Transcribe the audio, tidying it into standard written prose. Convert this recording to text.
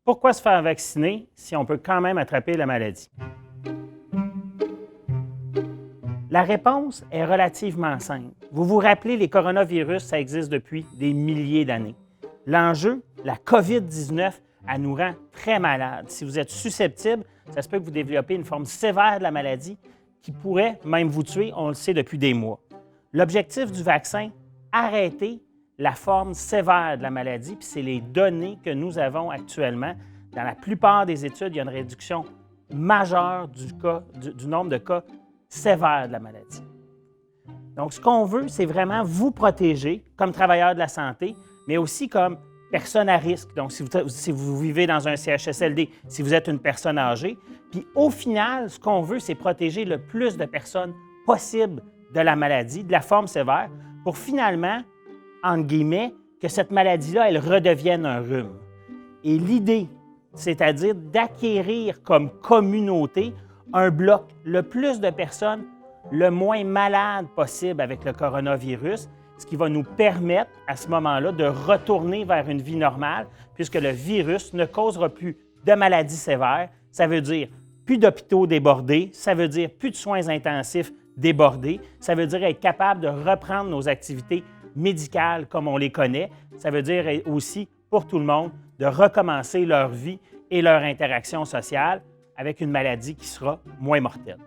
Pourquoi se faire vacciner si on peut quand même attraper la maladie? La réponse est relativement simple. Vous vous rappelez, les coronavirus, ça existe depuis des milliers d'années. L'enjeu, la COVID-19, elle nous rend très malades. Si vous êtes susceptible, ça se peut que vous développez une forme sévère de la maladie qui pourrait même vous tuer, on le sait depuis des mois. L'objectif du vaccin, arrêter la forme sévère de la maladie, puis c'est les données que nous avons actuellement. Dans la plupart des études, il y a une réduction majeure du nombre de cas sévères de la maladie. Donc, ce qu'on veut, c'est vraiment vous protéger comme travailleur de la santé, mais aussi comme personne à risque. Donc, si vous vivez dans un CHSLD, si vous êtes une personne âgée. Puis, au final, ce qu'on veut, c'est protéger le plus de personnes possible de la maladie, de la forme sévère, pour finalement, entre guillemets, que cette maladie-là, elle redevienne un rhume. Et l'idée, c'est-à-dire d'acquérir comme communauté un bloc, le plus de personnes, le moins malades possible avec le coronavirus, ce qui va nous permettre à ce moment-là de retourner vers une vie normale, puisque le virus ne causera plus de maladies sévères. Ça veut dire plus d'hôpitaux débordés, ça veut dire plus de soins intensifs débordés, ça veut dire être capable de reprendre nos activités médicales comme on les connaît, ça veut dire aussi pour tout le monde de recommencer leur vie et leur interaction sociale avec une maladie qui sera moins mortelle.